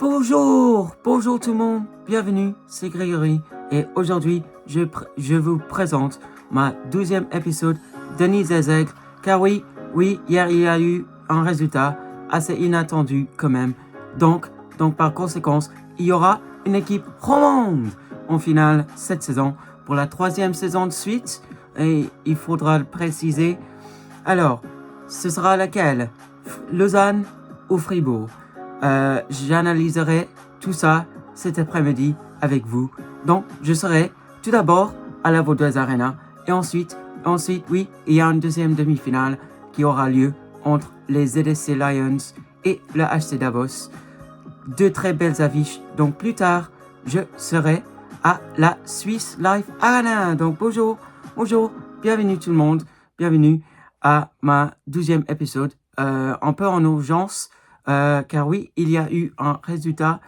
Bonjour tout le monde, bienvenue, c'est Grégory et aujourd'hui je vous présente ma 12e épisode de Nid des Aigles car oui, hier il y a eu un résultat assez inattendu quand même. Donc par conséquence, il y aura une équipe romande en finale cette saison pour la 3e saison de suite et il faudra le préciser. Alors, ce sera laquelle? Lausanne ou Fribourg? J'analyserai tout ça cet après-midi avec vous. Donc, je serai tout d'abord à la Vaudoise Arena et ensuite, oui, il y a une deuxième demi-finale qui aura lieu entre les ZSC Lions et le HC Davos. Deux très belles affiches. Donc, plus tard, je serai à la Swiss Life Arena. Donc, bonjour, bienvenue tout le monde, bienvenue à ma 12e épisode, un peu en urgence. Car oui, il y a eu un résultat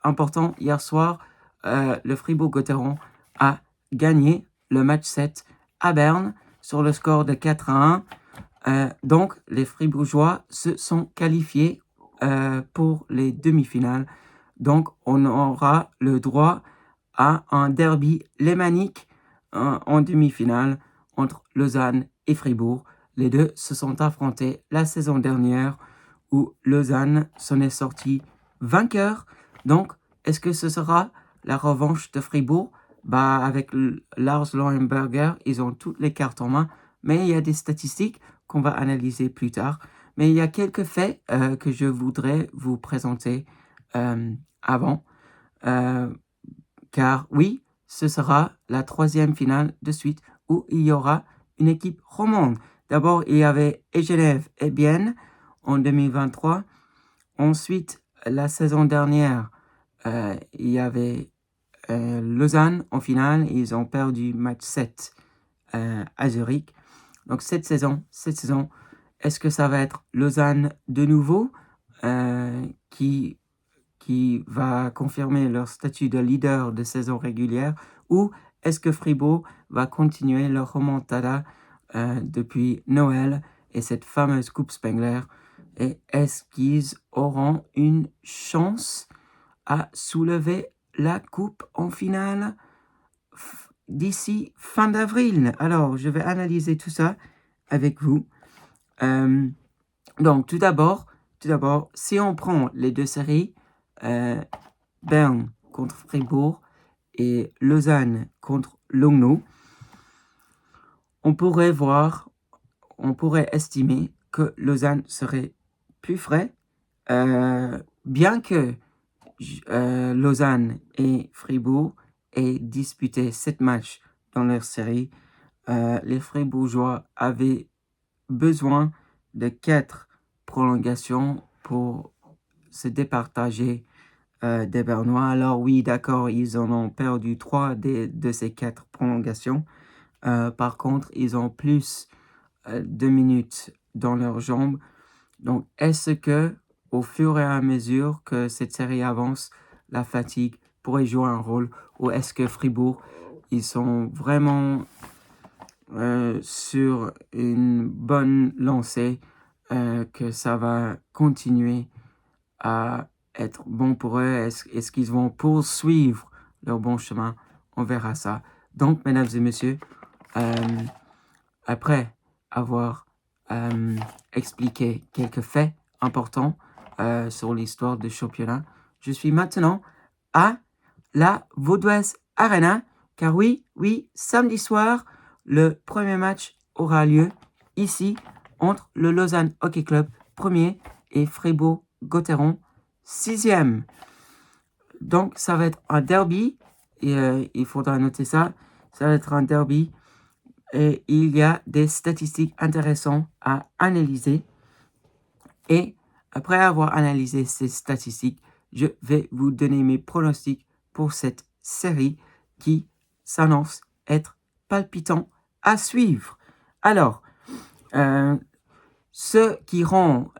important hier soir. Le Fribourg-Gotteron a gagné le match 7 à Berne sur le score de 4-1. Donc, les Fribourgeois se sont qualifiés pour les demi-finales. Donc, on aura le droit à un derby lémanique en demi-finale entre Lausanne et Fribourg. Les deux se sont affrontés la saison dernière où Lausanne s'en est sorti vainqueur. Donc, est-ce que ce sera la revanche de Fribourg? Avec Lars Leuenberger, ils ont toutes les cartes en main, mais il y a des statistiques qu'on va analyser plus tard. Mais il y a quelques faits que je voudrais vous présenter avant. Car oui, ce sera la 3e finale de suite où il y aura une équipe romande. D'abord, il y avait Genève et Bienne en 2023. Ensuite, la saison dernière, il y avait Lausanne en finale. Ils ont perdu match 7 à Zurich. Donc cette saison, est-ce que ça va être Lausanne de nouveau qui va confirmer leur statut de leader de saison régulière, ou est-ce que Fribourg va continuer leur remontada depuis Noël et cette fameuse Coupe Spengler, et est-ce qu'ils auront une chance à soulever la coupe en finale d'ici fin d'avril? Alors, je vais analyser tout ça avec vous. Donc, tout d'abord, si on prend les deux séries, Berne contre Fribourg et Lausanne contre Lugano, on pourrait estimer que Lausanne serait plus frais, bien que Lausanne et Fribourg aient disputé 7 matchs dans leur série. Les Fribourgeois avaient besoin de 4 prolongations pour se départager des Bernois. Alors oui, d'accord, ils en ont perdu 3 de ces 4 prolongations. Par contre, ils ont plus de minutes dans leurs jambes. Donc, est-ce que, au fur et à mesure que cette série avance, la fatigue pourrait jouer un rôle, ou est-ce que Fribourg, ils sont vraiment sur une bonne lancée, que ça va continuer à être bon pour eux? Est-ce qu'ils vont poursuivre leur bon chemin? On verra ça. Donc, mesdames et messieurs, après avoir expliqué quelques faits importants sur l'histoire du championnat, je suis maintenant à la Vaudoise Arena, car oui, samedi soir, le premier match aura lieu ici entre le Lausanne Hockey Club, premier, et Fribourg-Gotteron, 6e. Donc, ça va être un derby, et il faudra noter ça, ça va être un derby, et il y a des statistiques intéressantes à analyser. Et après avoir analysé ces statistiques, je vais vous donner mes pronostics pour cette série qui s'annonce être palpitant à suivre. Alors, ce qui rend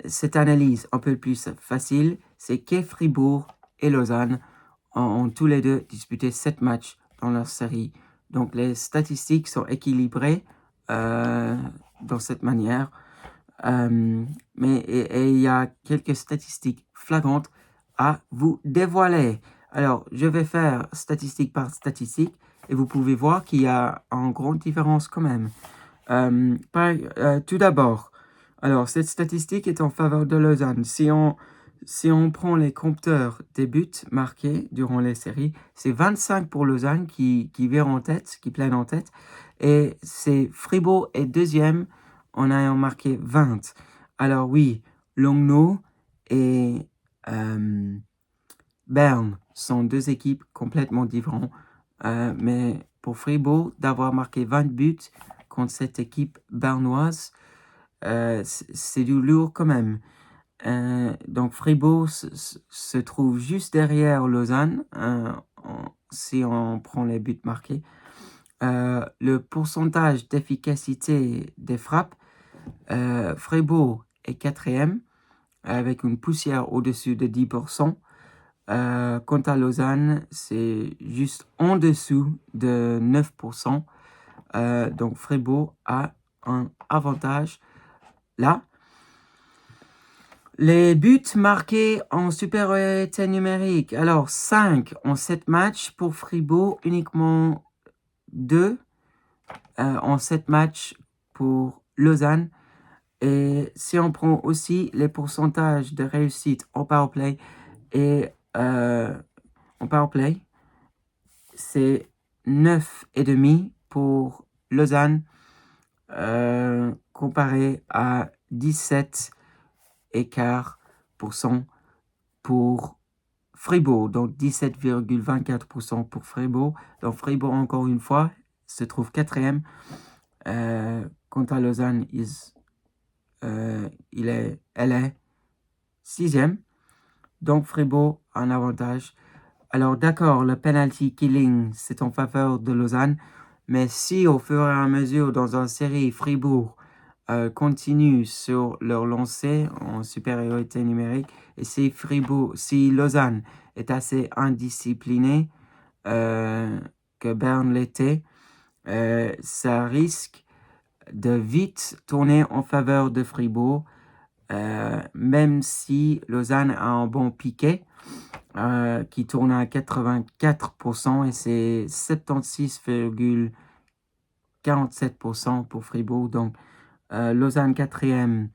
cette analyse un peu plus facile, c'est que Fribourg et Lausanne ont tous les deux disputé 7 matchs dans leur série. Donc, les statistiques sont équilibrées dans cette manière. Mais il y a quelques statistiques flagrantes à vous dévoiler. Alors, je vais faire statistique par statistique et vous pouvez voir qu'il y a une grande différence quand même. Tout d'abord, alors cette statistique est en faveur de Lausanne. Si on prend les compteurs des buts marqués durant les séries, c'est 25 pour Lausanne qui vire en tête, qui plaide en tête, et c'est Fribourg est deuxième en ayant marqué 20. Alors oui, Langnau et Berne sont deux équipes complètement différentes, mais pour Fribourg, d'avoir marqué 20 buts contre cette équipe bernoise, c'est du lourd quand même. Donc Fribourg se trouve juste derrière Lausanne, si on prend les buts marqués. Le pourcentage d'efficacité des frappes, Fribourg est quatrième avec une poussière au-dessus de 10%. Quant à Lausanne, c'est juste en dessous de 9%. Donc Fribourg a un avantage là. Les buts marqués en supériorité numérique. Alors 5 en 7 matchs pour Fribourg, uniquement 2 en 7 matchs pour Lausanne. Et si on prend aussi les pourcentages de réussite en powerplay, et en powerplay, c'est 9,5 pour Lausanne comparé à 17,25% pour Fribourg, donc 17,24% pour Fribourg. Donc Fribourg, encore une fois, se trouve quatrième. Quant à Lausanne, elle est sixième. Donc Fribourg a un avantage. Alors d'accord, le penalty killing, c'est en faveur de Lausanne. Mais si au fur et à mesure, dans une série, Fribourg continue sur leur lancée en supériorité numérique, et si Lausanne est assez indiscipliné que Berne l'était, ça risque de vite tourner en faveur de Fribourg, même si Lausanne a un bon piqué qui tourne à 84% et c'est 76,47% pour Fribourg. Donc, Lausanne 4e,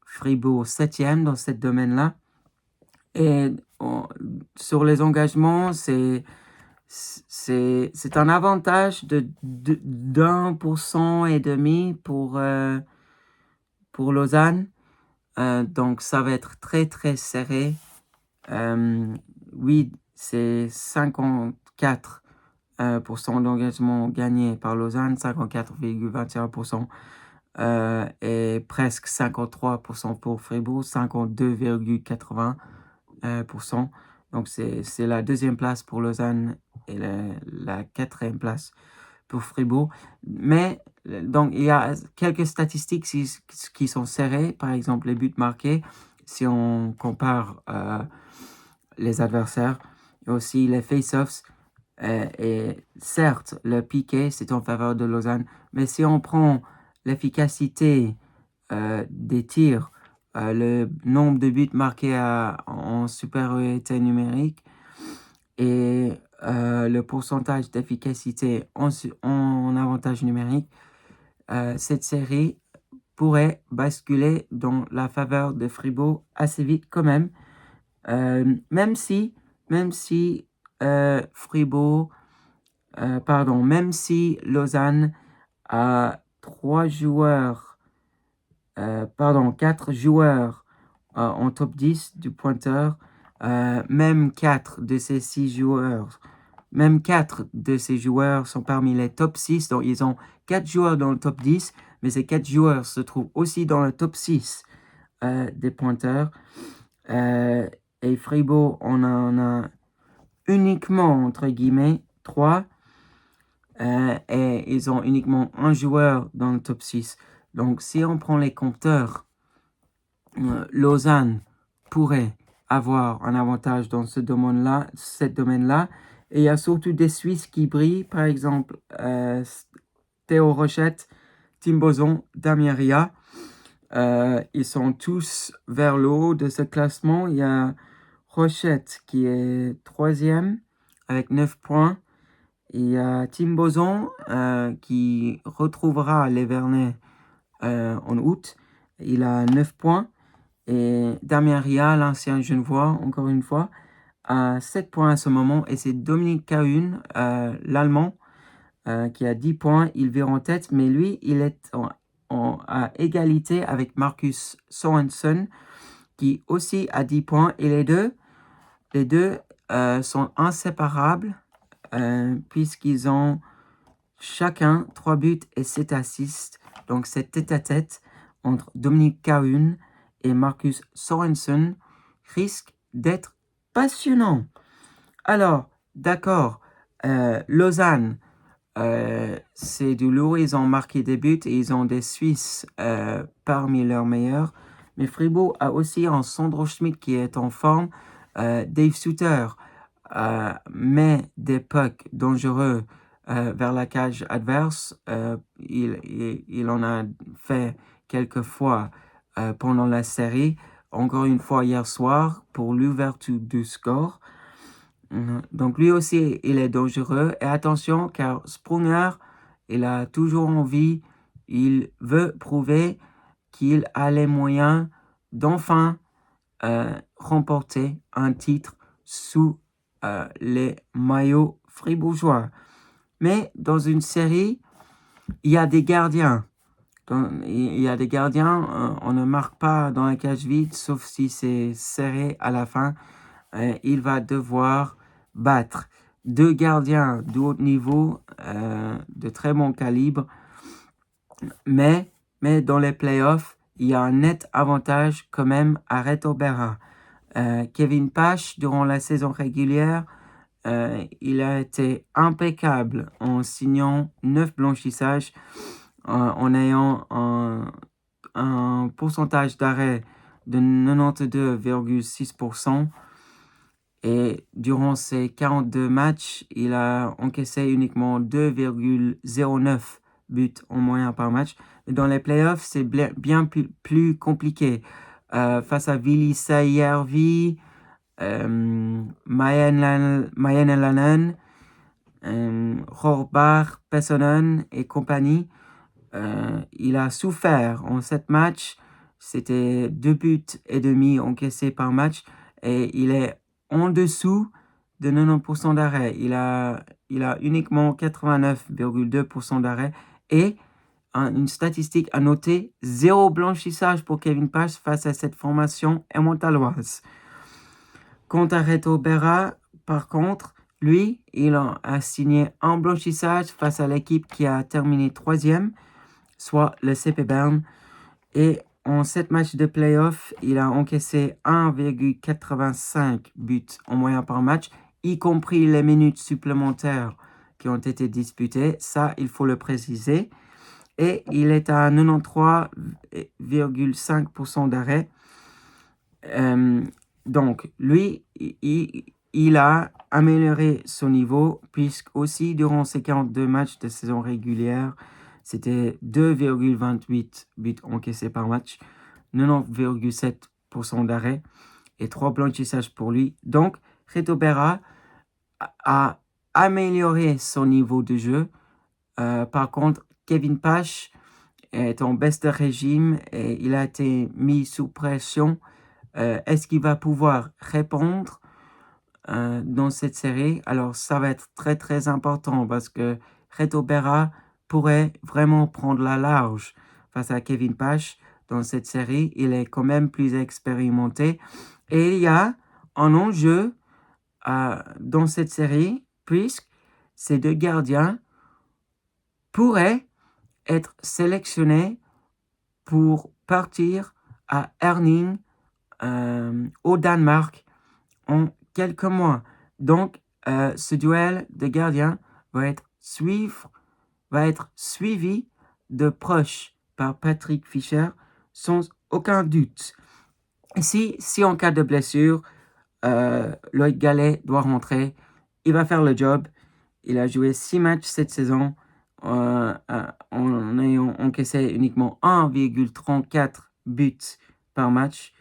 Fribourg 7e dans ce domaine-là. Et sur les engagements, c'est un avantage de 1,5% pour Lausanne. Donc, ça va être très, très serré. Oui, c'est 54% d'engagement gagné par Lausanne, 54,21%. Et presque 53% pour Fribourg, 52,80%. Donc, c'est la deuxième place pour Lausanne et la quatrième place pour Fribourg. Mais, donc, il y a quelques statistiques qui sont serrées. Par exemple, les buts marqués, si on compare les adversaires, et aussi les face-offs. Et certes, le piqué, c'est en faveur de Lausanne. Mais si on prend l'efficacité des tirs, le nombre de buts marqués en supériorité numérique et le pourcentage d'efficacité en avantage numérique, cette série pourrait basculer dans la faveur de Fribourg assez vite quand même. Même si Fribourg, même si Lausanne a 4 joueurs en top 10 du pointeur, même 4 de ces 6 joueurs, même 4 de ces joueurs sont parmi les top 6, donc ils ont 4 joueurs dans le top 10, mais ces 4 joueurs se trouvent aussi dans le top 6 des pointeurs. Et Fribourg, on en a uniquement, entre guillemets, 3. Et ils ont uniquement un joueur dans le top 6. Donc, si on prend les compteurs, Lausanne pourrait avoir un avantage dans ce domaine-là. Et il y a surtout des Suisses qui brillent, par exemple Théo Rochette, Tim Boson, Damien Ria. Ils sont tous vers le haut de ce classement. Il y a Rochette qui est 3e avec 9 points. Il y a Tim Boson qui retrouvera les Vernets en août. Il a 9 points. Et Damien Ria, l'ancien Genevois, encore une fois, a 7 points à ce moment. Et c'est Dominique Cahun, l'Allemand, qui a 10 points. Il vire en tête, mais lui, il est à égalité avec Marcus Sorensen, qui aussi a 10 points. Et les deux sont inséparables, puisqu'ils ont chacun 3 buts et 7 assists. Donc, c'est tête-à-tête entre Dominique Cahun et Marcus Sorensen risque d'être passionnant. Alors, d'accord, Lausanne, c'est du lourd, ils ont marqué des buts et ils ont des Suisses parmi leurs meilleurs. Mais Fribourg a aussi un Sandro Schmidt qui est en forme. Dave Suter met des pucks dangereux vers la cage adverse. Il en a fait quelques fois pendant la série. Encore une fois hier soir pour l'ouverture du score. Donc lui aussi, il est dangereux. Et attention, car Sprunger, il a toujours envie, il veut prouver qu'il a les moyens d'enfin remporter un titre sous les maillots fribourgeois. Mais dans une série, il y a des gardiens. Il y a des gardiens, on ne marque pas dans la cage vide, sauf si c'est serré à la fin. Il va devoir battre 2 gardiens de haut niveau, de très bon calibre. Mais dans les playoffs, il y a un net avantage quand même à Reto Berra. Kevin Pash, durant la saison régulière, il a été impeccable en signant 9 blanchissages, en ayant un pourcentage d'arrêt de 92,6%. Et durant ces 42 matchs, il a encaissé uniquement 2,09 buts en moyen par match. Mais dans les playoffs, c'est bien plus compliqué. Face à Vili Sayervi, Mayenelanen, Rohrbach, Pessonen et compagnie, il a souffert en 7 matchs. C'était 2 buts et demi encaissés par match. Et il est en dessous de 90% d'arrêt. Il a uniquement 89,2% d'arrêt. Et une statistique à noter, 0 blanchissage pour Kevin Pash face à cette formation emmentaloise. Quant à Reto Berra, par contre, lui, il a signé un blanchissage face à l'équipe qui a terminé 3e, soit le CP Bern. Et en 7 matchs de playoff, il a encaissé 1,85 buts en moyen par match, y compris les minutes supplémentaires qui ont été disputées. Ça, il faut le préciser. Et il est à 93,5% d'arrêt. Donc, lui, il a amélioré son niveau, puisque aussi durant ses 42 matchs de saison régulière, c'était 2,28 buts encaissés par match, 90,7% d'arrêt et 3 blanchissages pour lui. Donc, Reto Berra a amélioré son niveau de jeu. Par contre, Kevin Pash est en baisse de régime et il a été mis sous pression. Est-ce qu'il va pouvoir répondre dans cette série? Alors, ça va être très, très important parce que Reto Berra pourrait vraiment prendre la large face à Kevin Pash dans cette série. Il est quand même plus expérimenté. Et il y a un enjeu dans cette série, puisque ces 2 gardiens pourraient être sélectionnés pour partir à Herning au Danemark en quelques mois. Donc, ce duel de gardiens va être suivi de proche par Patrick Fischer sans aucun doute. Si en cas de blessure, Loïc Gallet doit rentrer, il va faire le job. Il a joué 6 matchs cette saison en ayant encaissé uniquement 1,34 buts par match.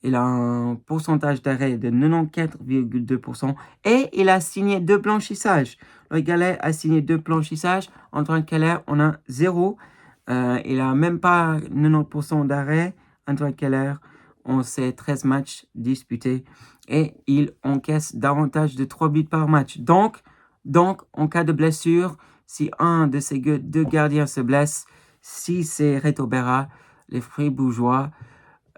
Il a un pourcentage d'arrêt de 94,2% et il a signé 2 blanchissages. Le Galais a signé 2 blanchissages. Antoine Keller, on a 0. Il a même pas 90% d'arrêt. Antoine Keller, on sait 13 matchs disputés et il encaisse davantage de 3 buts par match. Donc, en cas de blessure, si un de ces 2 gardiens se blesse, si c'est Reto Berra, les Fribourgeois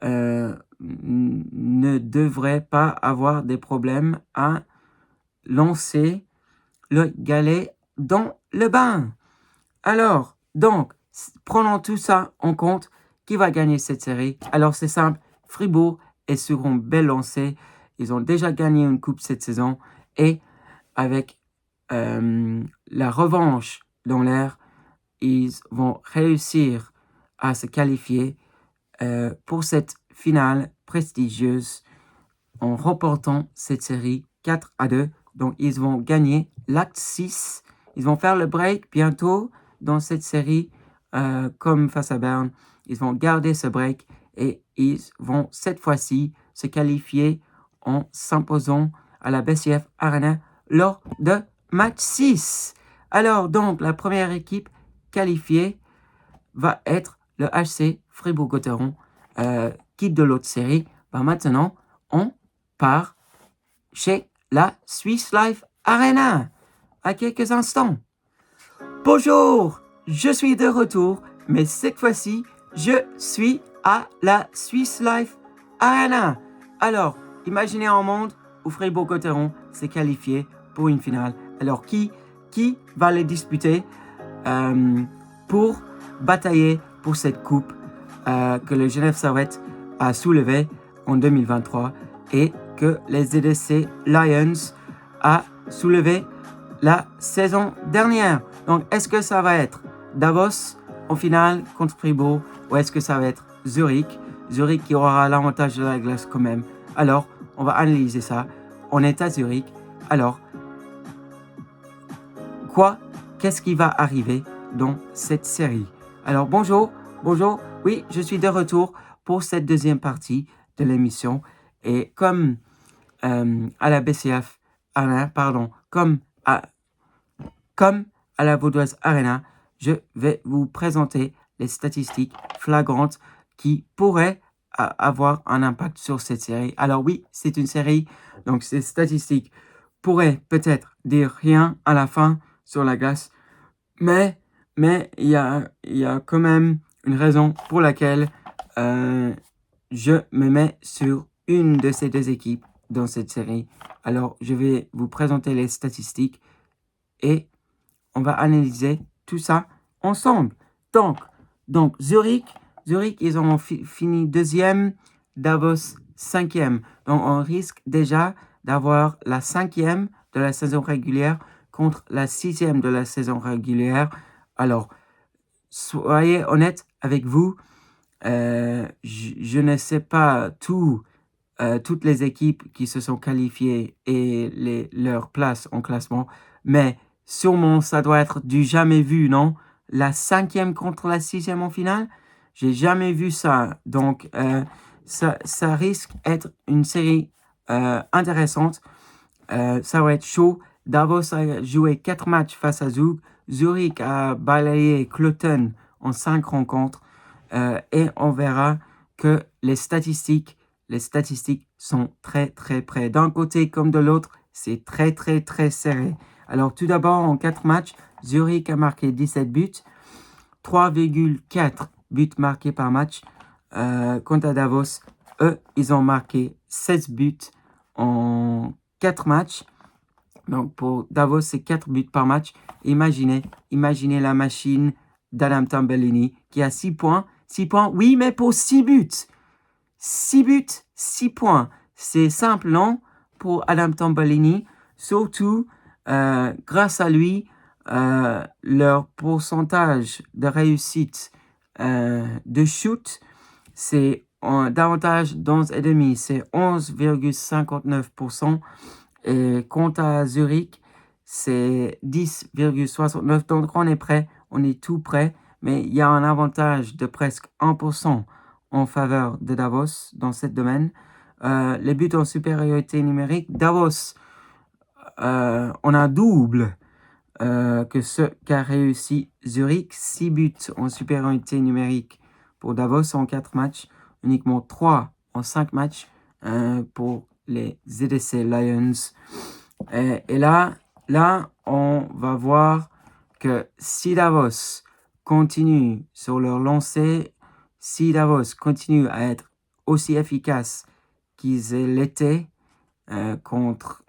ne devraient pas avoir des problèmes à lancer le Galais dans le bain. Alors, donc, prenons tout ça en compte. Qui va gagner cette série? Alors, c'est simple. Fribourg est sur une belle lancée. Ils ont déjà gagné une coupe cette saison. Et avec la revanche dans l'air, ils vont réussir à se qualifier pour cette finale prestigieuse en remportant cette série 4-2. Donc, ils vont gagner l'acte 6. Ils vont faire le break bientôt dans cette série comme face à Berne. Ils vont garder ce break et ils vont cette fois-ci se qualifier en s'imposant à la BCF Arena lors de match 6. Alors, donc, la première équipe qualifiée va être le HC Fribourg-Gotteron, quitte de l'autre série. Maintenant, on part chez la Swiss Life Arena. À quelques instants. Bonjour, je suis de retour, mais cette fois-ci, je suis à la Swiss Life Arena. Alors, imaginez un monde où Fribourg-Gotteron s'est qualifié pour une finale. Alors, qui va les disputer pour batailler pour cette coupe que le Genève Servette a soulevée en 2023 et que les ZSC Lions a soulevé la saison dernière. Donc, est-ce que ça va être Davos en finale contre Fribourg ou est-ce que ça va être Zurich? Zurich qui aura l'avantage de la glace quand même. Alors, on va analyser ça. On est à Zurich. Alors, qu'est-ce qui va arriver dans cette série? Alors, bonjour. Oui, je suis de retour pour cette deuxième partie de l'émission. Et comme à la BCF Arena, comme à la Vaudoise Arena, je vais vous présenter les statistiques flagrantes qui pourraient avoir un impact sur cette série. Alors oui, c'est une série, donc ces statistiques pourraient peut-être dire rien à la fin sur la glace, mais il y a quand même une raison pour laquelle je me mets sur une de ces 2 équipes dans cette série. Alors, je vais vous présenter les statistiques et on va analyser tout ça ensemble. Donc Zurich, ils ont fini 2e, Davos 5e. Donc, on risque déjà d'avoir la 5e de la saison régulière contre la 6e de la saison régulière. Alors, soyez honnête avec vous, je ne sais pas toutes les équipes qui se sont qualifiées et leur place en classement, mais sûrement ça doit être du jamais vu, non? La 5e contre la 6e en finale, j'ai jamais vu ça. Donc, ça risque d'être une série intéressante. Ça va être chaud. Davos a joué 4 matchs face à Zug. Zurich a balayé Cloton en 5 rencontres. Et on verra que les statistiques sont très, très près. D'un côté comme de l'autre, c'est très, très, très serré. Alors, tout d'abord, en 4 matchs, Zurich a marqué 17 buts, 3,4 buts marqués par match. Quant à Davos, eux, ils ont marqué 16 buts en 4 matchs. Donc, pour Davos, c'est 4 buts par match. Imaginez la machine d'Adam Tambellini qui a 6 points. 6 points, oui, mais pour 6 buts. 6 buts, 6 points. C'est simple, non? Pour Adam Tambellini. Surtout, grâce à lui, leur pourcentage de réussite de shoot, c'est davantage d'11,5. C'est 11,59%. Et quant à Zurich, c'est 10,69%. Donc, on est prêt. On est tout prêt. Mais il y a un avantage de presque 1% en faveur de Davos dans ce domaine. Les buts en supériorité numérique, Davos, on a double que ce qu'a réussi Zurich. 6 buts en supériorité numérique pour Davos en 4 matchs, uniquement 3 en 5 matchs pour les ZSC Lions. Et là, on va voir que si Davos continue sur leur lancée, si Davos continue à être aussi efficace qu'ils l'étaient contre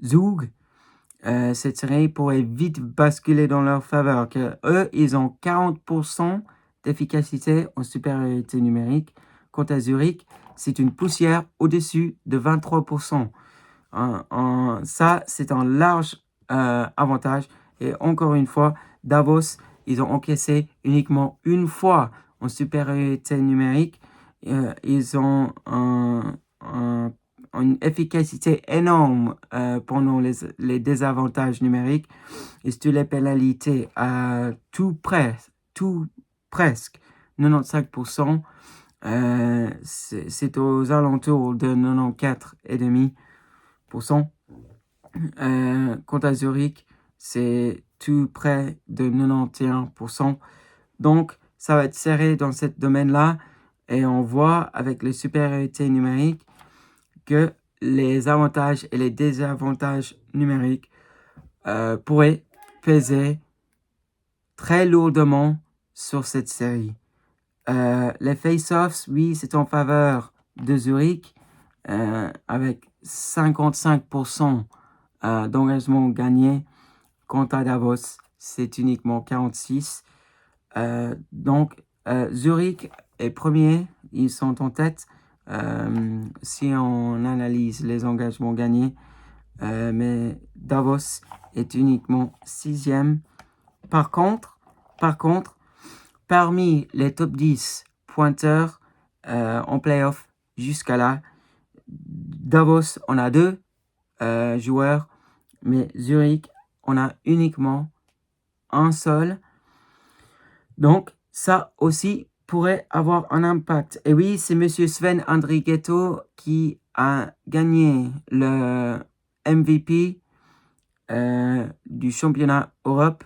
Zug, cette série pourrait vite basculer dans leur faveur, que eux, ils ont 40% d'efficacité en supériorité numérique. Quant à Zurich, c'est une poussière au-dessus de 23%. Ça, c'est un large avantage. Et encore une fois, Davos, ils ont encaissé uniquement une fois en supériorité numérique. Ils ont une efficacité énorme pendant les désavantages numériques. Et sur les pénalités à tout presque 95%, c'est aux alentours de 94,5%. Quant à Zurich, c'est tout près de 91%. Donc, ça va être serré dans ce domaine-là. Et on voit avec les supériorités numériques que les avantages et les désavantages numériques pourraient peser très lourdement sur cette série. Les face-offs, oui, c'est en faveur de Zurich avec 55% d'engagement gagné. Quant à Davos, c'est uniquement 46%. Donc, Zurich est premier, ils sont en tête si on analyse les engagements gagnés. Mais Davos est uniquement 6e. Par contre, parmi les top 10 pointeurs en playoff jusqu'à là, Davos, on a 2 joueurs, mais Zurich, on a uniquement un seul. Donc, ça aussi pourrait avoir un impact. Et oui, c'est Monsieur Sven Andrighetto qui a gagné le MVP du championnat Europe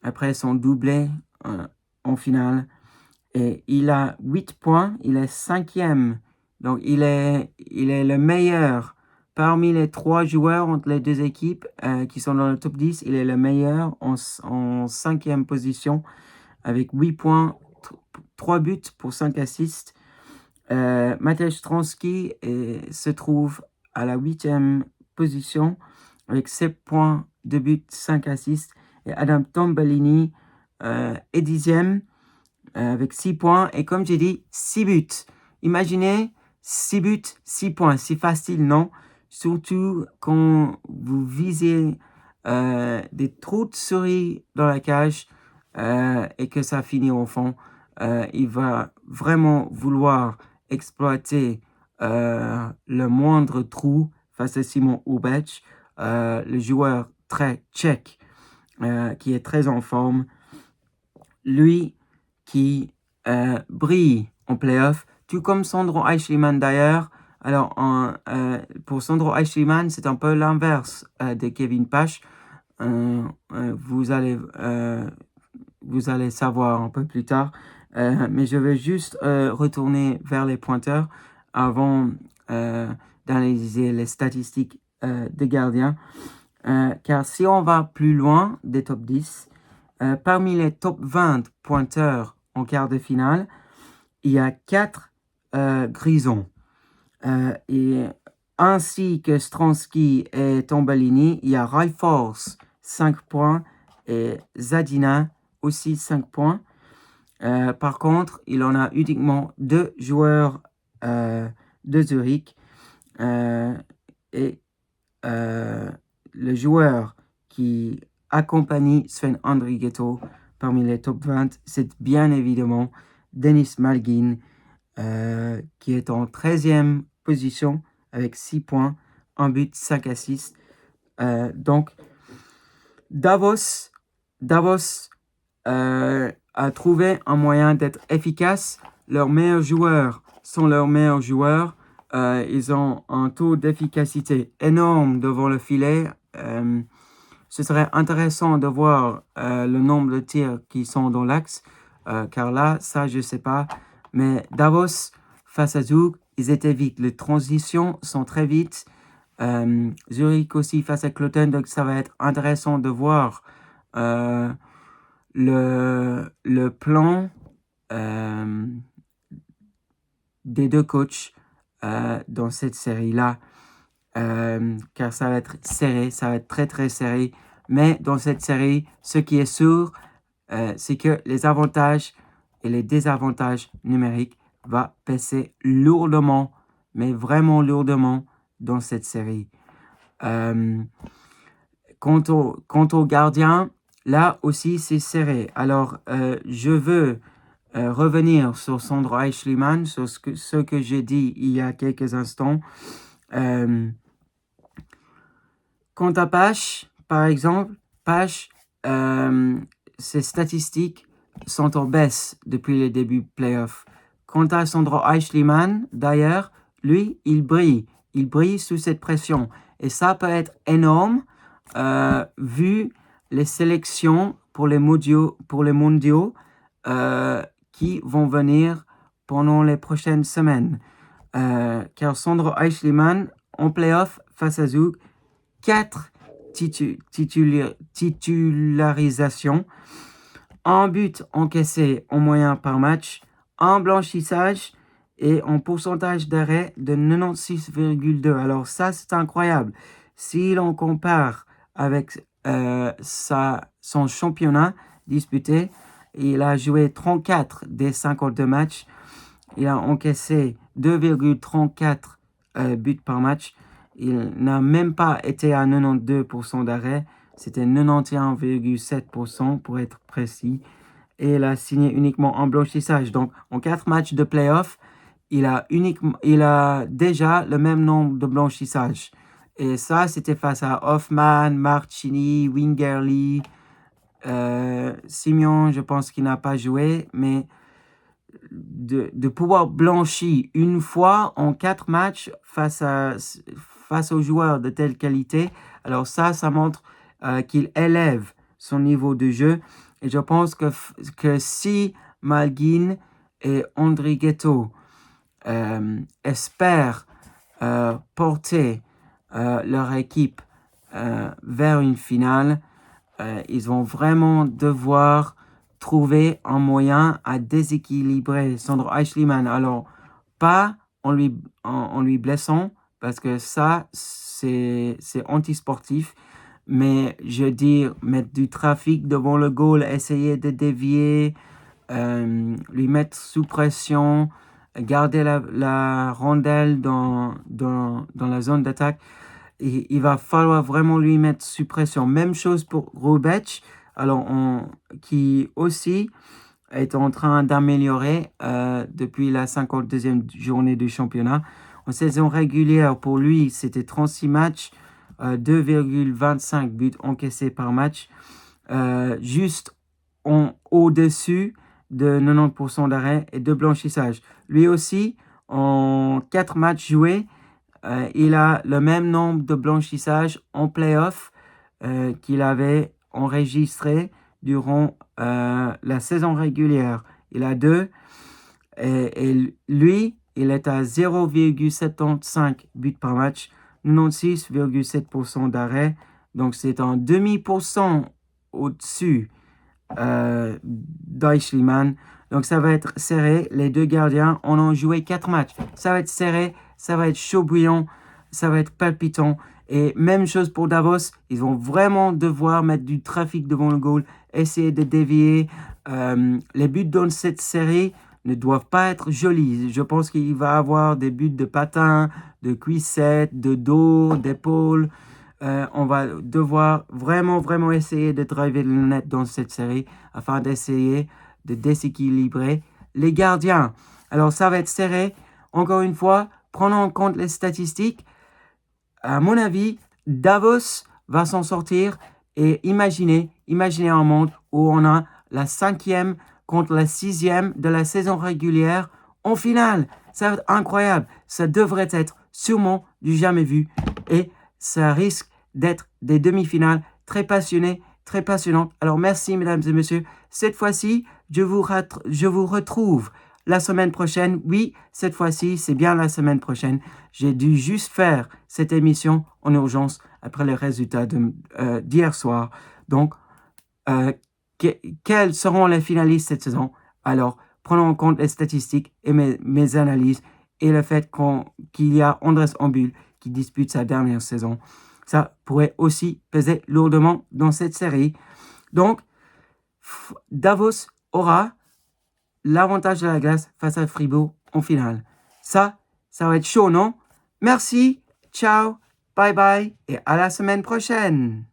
après son doublé en finale. Et il a 8 points, il est 5e. Donc, il est le meilleur parmi les 3 joueurs entre les 2 équipes qui sont dans le top 10. Il est le meilleur en 5e position avec 8 points, 3 buts pour 5 assists. Matej Stransky se trouve à la 8e position avec 7 points, 2 buts, 5 assists. Et Adam Tambellini est 10e avec 6 points. Et comme j'ai dit, 6 buts. Imaginez 6 buts, 6 points. C'est facile, non? Surtout quand vous visez des trous de souris dans la cage et que ça finit au fond. Il va vraiment vouloir exploiter le moindre trou face à Simon Ubec, le joueur très tchèque qui est très en forme. Lui qui brille en playoff, tout comme Sandro Eichelmann d'ailleurs. Alors, pour Sandro Eichelmann, c'est un peu l'inverse de Kevin Pash. Vous allez savoir un peu plus tard. Mais je vais juste retourner vers les pointeurs avant d'analyser les statistiques des gardiens. Car si on va plus loin des top 10, parmi les top 20 pointeurs en quart de finale, il y a 4 grisons. Et ainsi que Stransky et Tambellini, il y a Rajfors 5 points et Zadina aussi 5 points. Par contre, il en a uniquement 2 joueurs de Zurich. Et le joueur qui accompagne Sven Andrighetto parmi les top 20, c'est bien évidemment Denis Malgin, qui est en 13e position avec 6 points, 1 but, 5 assists. Donc, Davos à trouver un moyen d'être efficace. Leurs meilleurs joueurs sont leurs meilleurs joueurs. Ils ont un taux d'efficacité énorme devant le filet. Ce serait intéressant de voir le nombre de tirs qui sont dans l'axe, car là, ça, je ne sais pas. Mais Davos, face à Zug, ils étaient vite. Les transitions sont très vite. Zurich aussi face à Cloten, donc ça va être intéressant de voir le plan des deux coachs dans cette série-là. Car ça va être serré, ça va être très très serré. Mais dans cette série, ce qui est sûr, c'est que les avantages et les désavantages numériques vont peser lourdement, mais vraiment lourdement dans cette série. Quant au gardien, là aussi c'est serré. Alors, je veux revenir sur Sandro Eichelmann, sur ce que j'ai dit il y a quelques instants. Quant à Pache, par exemple, Pache, ses statistiques sont en baisse depuis le début de playoff. Quant à Sandro Eichelmann, d'ailleurs, lui, il brille. Il brille sous cette pression. Et ça peut être énorme vu les sélections pour les mondiaux qui vont venir pendant les prochaines semaines. Car Sandro Eichelmann, en playoff face à Zug, 4 titularisations, un but encaissé en moyen par match, un blanchissage et un pourcentage d'arrêt de 96,2. Alors ça, c'est incroyable. Si l'on compare avec son championnat disputé, il a joué 34 des 52 matchs. Il a encaissé 2,34 buts par match. Il n'a même pas été à 92% d'arrêt. C'était 91,7% pour être précis. Et il a signé uniquement en blanchissage. Donc, en 4 matchs de playoff, il a déjà le même nombre de blanchissages. Et ça, c'était face à Hoffman, Marchini, Wingerli, Simeon, je pense qu'il n'a pas joué. Mais de pouvoir blanchir une fois en 4 matchs face aux joueurs de telle qualité, alors ça montre qu'il élève son niveau de jeu. Et je pense que si Malguin et André Ghetto espèrent porter leur équipe vers une finale, ils vont vraiment devoir trouver un moyen à déséquilibrer Sandro Eichelmann. Alors, pas en lui blessant, parce que ça, c'est antisportif. Mais je veux dire, mettre du trafic devant le goal, essayer de dévier, lui mettre sous pression, garder la rondelle dans la zone d'attaque. Il va falloir vraiment lui mettre sous pression. Même chose pour Rubec, alors qui aussi est en train d'améliorer depuis la 52e journée du championnat. En saison régulière, pour lui, c'était 36 matchs, 2,25 buts encaissés par match, juste au-dessus de 90% d'arrêt et de blanchissage. Lui aussi, en 4 matchs joués, il a le même nombre de blanchissages en playoff qu'il avait enregistré durant la saison régulière. Il a 2 et lui, il est à 0,75 buts par match, 96,7% d'arrêt. Donc, c'est un demi% au-dessus d'Eichelmann. Donc, ça va être serré. Les deux gardiens, on a joué 4 matchs. Ça va être serré, ça va être chaud bouillant, ça va être palpitant. Et même chose pour Davos, ils vont vraiment devoir mettre du trafic devant le goal, essayer de dévier. Les buts dans cette série ne doivent pas être jolis. Je pense qu'il va y avoir des buts de patin, de cuissette, de dos, d'épaule. On va devoir vraiment essayer de driver le net dans cette série afin d'essayer de déséquilibrer les gardiens. Alors ça va être serré. Encore une fois, prenons en compte les statistiques. À mon avis, Davos va s'en sortir et imaginez un monde où on a la 5e contre la 6e de la saison régulière en finale. Ça va être incroyable. Ça devrait être sûrement du jamais vu. Et ça risque d'être des demi-finales très passionnées, très passionnantes. Alors merci mesdames et messieurs. Cette fois-ci, je vous retrouve la semaine prochaine. Oui, cette fois-ci, c'est bien la semaine prochaine. J'ai dû juste faire cette émission en urgence après les résultats d'hier soir. Donc, quels seront les finalistes cette saison? Alors, prenons en compte les statistiques et mes analyses et le fait qu'il y a Andrés Embul qui dispute sa dernière saison. Ça pourrait aussi peser lourdement dans cette série. Donc, Davos aura l'avantage de la glace face à Fribourg en finale. Ça va être chaud, non? Merci, ciao, bye bye et à la semaine prochaine.